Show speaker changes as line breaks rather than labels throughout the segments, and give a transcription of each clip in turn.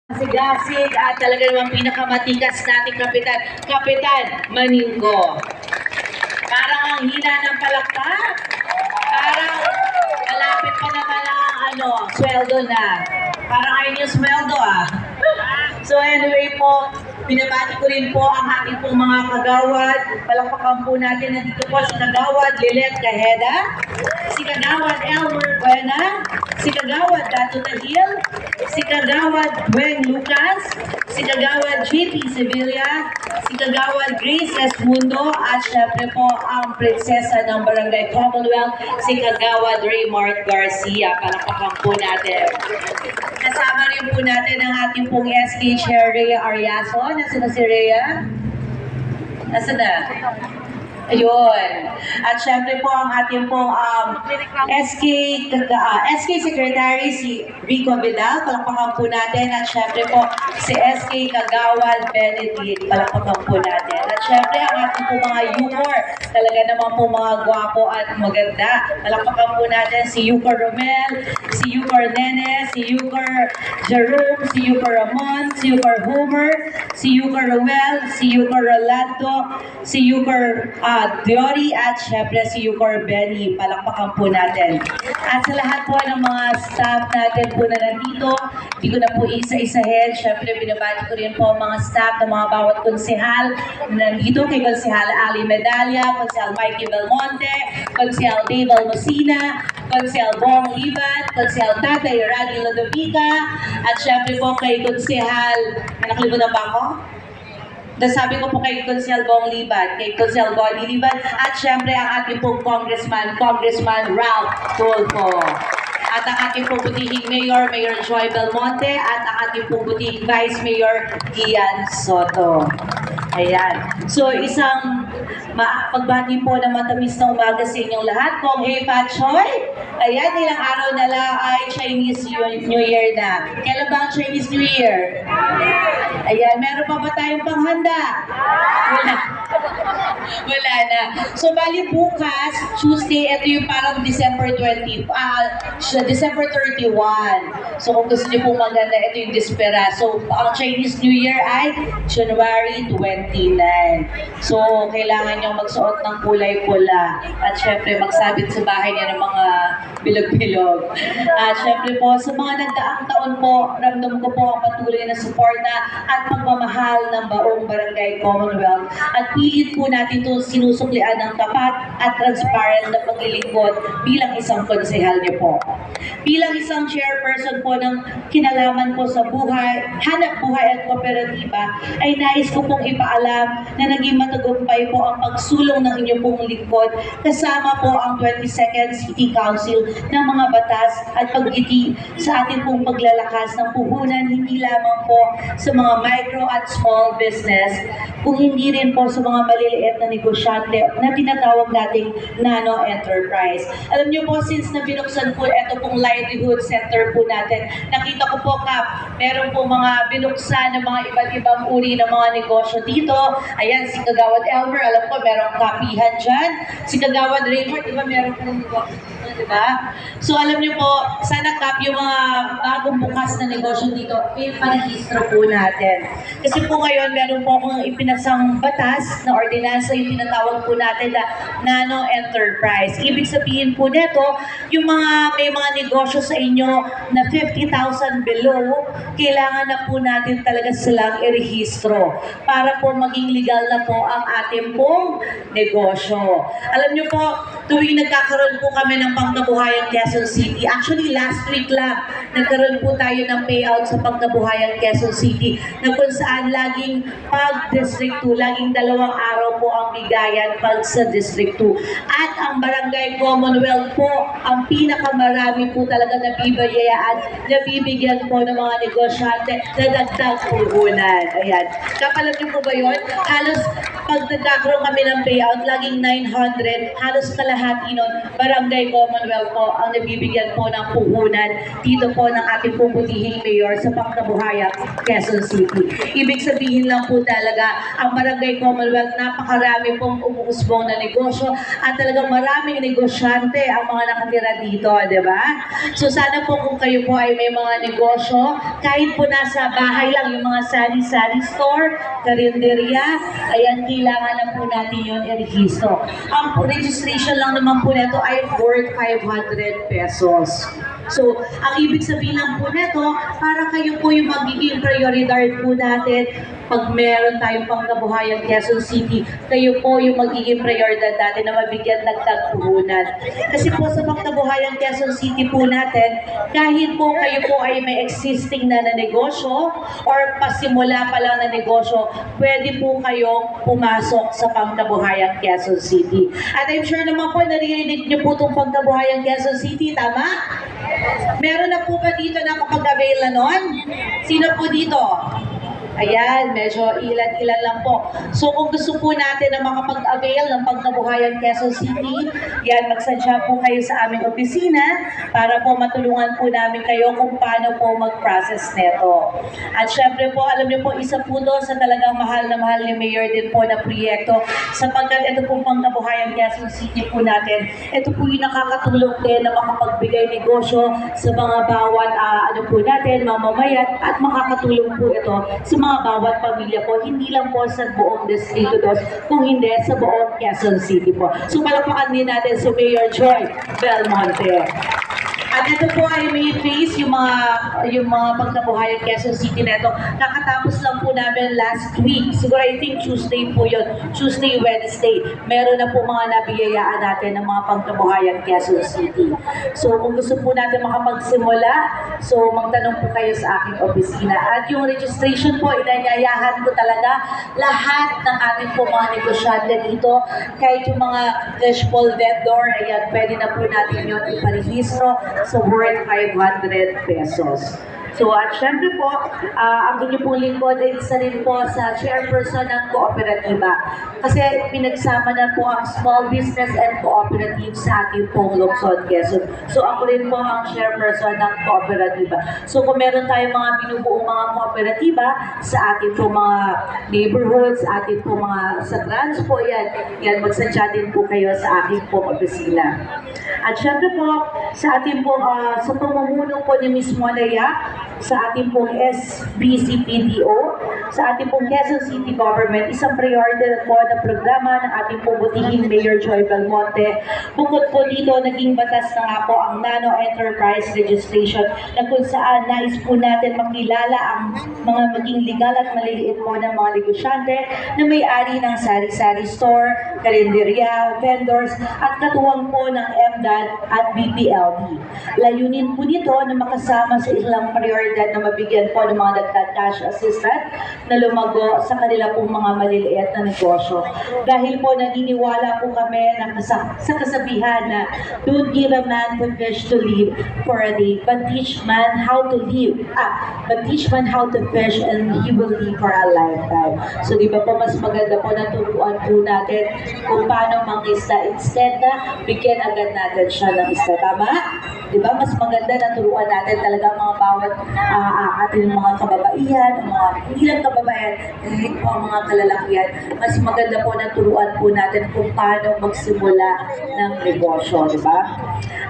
Sigasig at talaga namang pinakamatikas nating kapitan, Kapitan Maninggo. Parang ang hina ng palakpak. Parang malapit pa naman ang sweldo na. Parang ayun yung sweldo So anyway po, binabati ko rin po ang ating pong mga kagawad. Palakpakan po natin nandito po si Kagawad Lilet Cajeda, si Kagawad Elmer Buena, si Kagawad Dato Tahil, si Kagawad Bueng Lucas, si Kagawad JP Sevilla, si Kagawad Grace Esmundo, at syempre po ang prinsesa ng Barangay Commonwealth, si Kagawad Raymart Garcia. Palakpakan po natin. Kasama rin po natin ang ating pong SK Chair Rhea Ariaso. Nasaan na si Rhea? Nasaan na? Ayun. At syempre po ang ating pong SK Secretary si Rico Vidal. Palakpakan po natin. At syempre po si SK Kagawad Benedict. Palakpakan po natin. At syempre ang ating po mga Yukor. Talaga naman po mga gwapo at maganda. Palakpakan po natin si Yukor Romel, si Yukor Nene, si Yukor Jerome, si Yukor Ramon, si Yukor Homer, si Yukor Ruel, si Yukor Rolando, si Yukor Diori, at syempre si Yukor Benny. Palakpakan po natin. At sa lahat po ng mga staff natin po na nandito, hindi ko na po isa-isahin. Syempre binabati ko rin po ang mga staff ng mga bawat konsehal na nandito, kay Konsehal Ali Medalla, Konsehal Mikey Belmonte, Konsehal Dave Almosina, Konsehal Bong Liban, Konsehal Tatay Radi Lodovica, at syempre po kay Konsehal, nakalimutan ba ako? Nasabi ko po kay Konsehal Bong Liban, kay Konsehal Bonnie Liban, at syempre ang ating pong Congressman Ralph Tulfo. At ang ating pong butihing Mayor Joy Belmonte, at ang ating pong butihing Vice Mayor Ian Soto. Ayan. So isang pagbati po ng matamis na umaga sa inyong lahat. Kung hey Pachoy, ayan, ilang araw na lang ay Chinese New Year na. Kailan ba ang Chinese New Year? Ayan, meron pa ba tayong panghanda? Wala. Wala na. So bali bukas, Tuesday, ito yung parang December 31. So kung gusto niyo pong maganda, ito yung Dispera. So ang Chinese New Year ay January 29. So kailangan niyong magsuot ng kulay pula. At syempre magsabit sa bahay niya ng mga bilog-bilog. At syempre po, sa mga nagdaang taon po, ramdam ko po ang patuloy na suporta at pagmamahal ng buong Barangay Commonwealth. At pilit po natin ito sinusuklian ng tapat at transparent na paglilingkod bilang isang konsehal niyo po. Bilang isang chairperson po ng kinalaman po sa buhay, hanap buhay at kooperatiba, ay nais ko pong ipaalam na naging matagumpay po ang pagsulong ng inyong pong lingkod kasama po ang 22nd City Council ng mga batas at paggiti sa ating pong paglalakas ng puhunan, hindi lamang po sa mga micro at small business, kung hindi rin po sa mga maliliit na negosyante na tinatawag nating nano enterprise. Alam niyo po, since na binuksan po ito pong livelihood center po natin, nakita ko po meron po mga binuksan ng mga iba't ibang uri ng mga negosyo dito. Ayan, si Kagawad Elmer, alam ko merong kapihan dyan. Si Kagawad Raymart, diba meron po ng negosyo, diba? So alam niyo po, sana yung mga bagong bukas na negosyo dito, iparehistro po natin. Kasi po ngayon, meron po akong ipinasang batas na ordinansa, yung tinatawag po natin na nano enterprise. Ibig sabihin po nito, yung may mga negosyo sa inyo na 50,000 below, kailangan na po natin talaga silang irehistro para po maging legal na po ang ating pong negosyo. Alam niyo po, tuwing nagkakaroon po kami ng Pangkabuhayan Quezon City, actually last week lang, nagkaroon po tayo ng payout sa Pangkabuhayan Quezon City na kung saan laging pag District 2, laging 2 araw po ang bigayan pag sa District 2. At ang Barangay Commonwealth po, ang pinakamarami po talaga nabibigyan po ng mga negosyante na dagdag puhunan. Ayan. Kapalag niyo po ba yun? Halos pag nagkakaroon kami ng payout, laging 900, halos kalahati nun, Barangay Commonwealth po ang nabibigyan po ng puhunan dito po ng ating puputihing mayor sa Pangkabuhayan, Quezon City. Ibig sabihin lang po talaga, ang Barangay Commonwealth, napakarami pong umuusbong na negosyo at talagang maraming negosyante ang mga nakatira dito, di ba? So sana po kung kayo po ay may mga negosyo, kahit po nasa bahay lang, yung mga sari-sari store, karinderya, ayan, kailangan na po natin yung erehistro. Ang registration lang naman po nito ay worth 500 pesos. So, ang ibig sabihin lang po nito, para kayo po yung magiging prioridad po natin pag meron tayong Pangkabuhayan, Quezon City, kayo po yung magiging prioridad natin na mabigyan ng tagpuhunan. Kasi po sa Pangkabuhayan, Quezon City po natin, kahit po kayo po ay may existing na negosyo or pasimula pa lang na negosyo, pwede po kayong pumasok sa Pangkabuhayan, Quezon City. At I'm sure naman po naririnig niyo po itong Pangkabuhayan, Quezon City, tama? Meron na po ba dito na kapag-avail na nun? Sino po dito? Ayan, medyo ilan-ilan lang po. So kung gusto po natin na makapag-avail ng Pangkabuhayan, Quezon City, yan, magsadya po kayo sa aming opisina para po matulungan po namin kayo kung paano po mag-process neto. At syempre po, alam niyo po, isa po to sa talagang mahal na mahal ni Mayor din po na proyekto sapagkat ito po Pangkabuhayan, Quezon City po natin. Ito po yung nakakatulong din na makapagbigay negosyo sa mga bawat po natin, mamamayan, at makakatulong po ito sa mga bawat pamilya po, hindi lang po sa buong Distrito 2, kung hindi sa buong Quezon City po. So palakpakan din natin si Mayor Joy Belmonte. At ito po ay may face yung mga Pangkabuhayan, Quezon City na ito. Nakatapos lang po namin last week. Siguro I think Tuesday po yun. Tuesday, Wednesday. Meron na po mga nabiyayaan natin ng mga Pangkabuhayan, Quezon City. So kung gusto po natin makapagsimula, so magtanong po kayo sa aking opisina. At yung registration po, inanyayahan ko talaga lahat ng ating po mga negosyante dito. Kahit yung mga fishbowl vendor, ayan, pwede na po natin yun iparehistro sa worth 500 pesos. So, at syempre po, ang inyo pong lingkod ay isa rin po sa chairperson ng kooperatiba. Kasi pinagsama na po ang small business and cooperative sa ating pong Lungsod, Quezon. So, ako rin po ang chairperson ng kooperatiba. So, kung meron tayong mga binubuong mga kooperatiba sa ating pong mga neighborhoods, ating pong mga sa grants po, yan magsadya din po kayo sa aking pong opisina. At syempre po, sa ating pong, sa pamumuno po ni Ms. Monaya, sa ating pong SBCPDO, sa ating pong Quezon City Government, isang priority po na programa ng ating pong butihing Mayor Joy Belmonte. Bukod po dito, naging batas na nga po ang Nano Enterprise Registration na kung saan nais po natin makilala ang mga maging legal at maliliit po ng mga negosyante na may-ari ng sari-sari store, karinderya, vendors, at katuwang po ng MDAD at BPLD. Layunin po nito na makasama sa ilang prioridad na mabigyan po ng mga dagdag cash assistance na lumago sa kanila pong mga maliliit na negosyo. Dahil po naniniwala po kami sa kasabihan na don't give a man the fish to live for a day, but teach man how to live. But teach man how to fish and he will live for a lifetime. So di ba po mas maganda po na turuan po natin kung paano mangisda instead na bigyan agad natin siya ng isda. Tama? Di ba? Mas maganda na turuan natin talaga mga bawat ating mga kababaihan, hindi lang kababaihan, kahit po ang mga kalalakihan, mas maganda po na turuan po natin kung paano magsimula ng negosyo, di ba?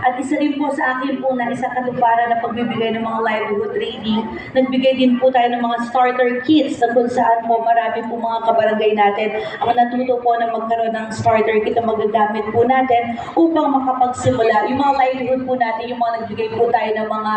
At isa rin po sa akin po na isang katuparan na pagbibigay ng mga livelihood training, nagbigay din po tayo ng mga starter kits na kung saan po marami po mga kabarangay natin ang natuto po na magkaroon ng starter kit na magagamit po natin upang makapagsimula. Yung mga livelihood po natin, yung mga nagbigay po tayo ng mga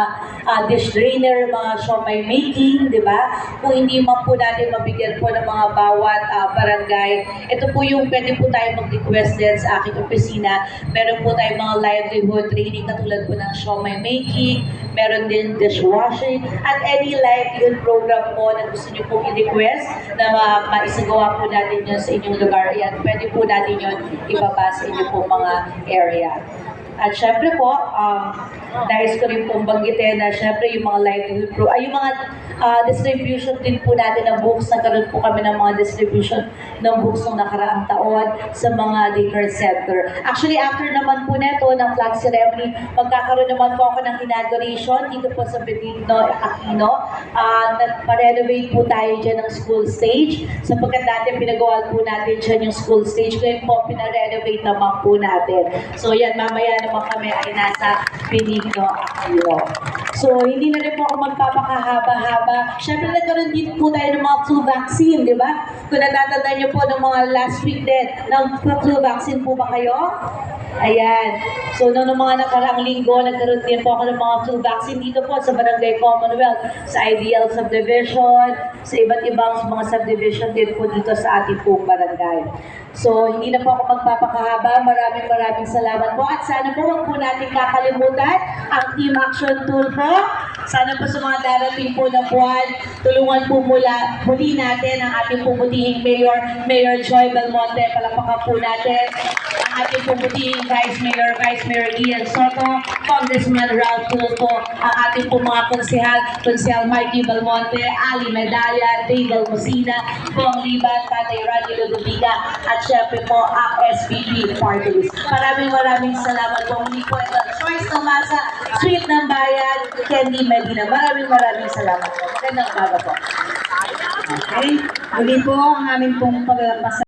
dish drainer, mga siomai making, di ba? Kung hindi man po natin mabigyan po ng mga bawat barangay, ito po yung pwede po tayo mag-request din sa aking opisina. Meron po tayong mga livelihood training katulad po ng siomai making, meron din dishwashing, at any livelihood program po na gusto nyo pong i-request na maisagawa po natin yun sa inyong lugar. Yan, pwede po natin yun ibaba sa inyong pong mga area. At syempre po, nais ko rin pong banggitin na syempre yung mga livelihood yung mga distribution din po natin ng books. Nagkaroon po kami ng mga distribution ng books ng nakaraang taon sa mga daycare center. Actually, after naman po neto ng flag ceremony, magkakaroon naman po ako ng inauguration dito po sa Benigno Aquino. Pa-renovate po tayo dyan ng school stage. Sapagkat dati pinagawa po natin dyan yung school stage. Ngayon po, pina-renovate naman po natin. So yan, mamaya naman kami ay nasa Benigno Aquino. So, hindi na rin po ako magpapakahaba-haba. Siyempre, nagkaroon din po tayo ng mga flu vaccine, di ba? Kung natatandaan niyo po ng mga last week din, ng flu vaccine po ba kayo? Ayan. So, noong mga nakaraang linggo, nagkaroon din po ako ng mga flu vaccine dito po sa Barangay Commonwealth, sa Ideal Subdivision, sa iba't ibang mga subdivision din po dito sa ating pong barangay. So, hindi na po ako magpapakahaba. Maraming salamat po. At sana po huwag po natin kakalimutan ang Team Action Tool po. Sana po sa mga darating po na buwan, tulungan po muli natin ang ating pumutihing Mayor Joy Belmonte. Palakpakan po natin ang ating pumutihing Vice Mayor Ian Soto, Congressman Ralph Tulfo, ang ating po mga Konsehal Mikey Belmonte, Ali Medalla, Dave Almosina, Bong Liban, Tatay Randy Ludovica, at syempre po ang SPP Party List. Maraming salamat po. Muli po ito, Choice ng Masa, Sweet ng Bayan, Candy Medina. Maraming salamat po. Magandang umaga po.
Okay. Muli po ang aming pong pagpapasalamat.